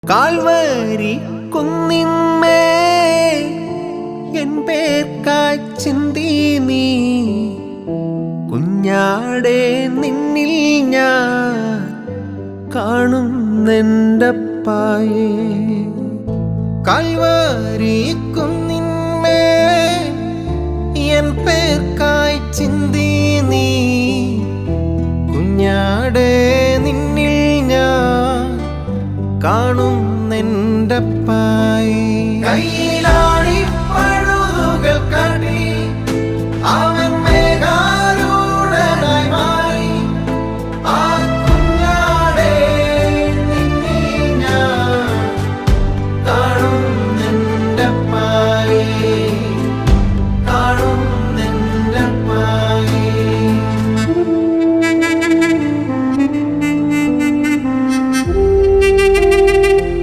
Calvary കുന്നിന്മേ N പേർക്കായി ചിന്തി നീ കുഞ്ഞാടെ നിന്നിൽ ഞാൻ കാണുന്നെൻ്റപ്പായേ. കാൽവരി കുന്നിന്മേ എൻ പേർക്കായി ചിന്തി നീ കുഞ്ഞാടെ നിന്നിൽ ഞാൻ കാണുന്നെൻ്റപ്പായേ. കയ്യിലാണി പഴുതുകൾ കടി അവൻ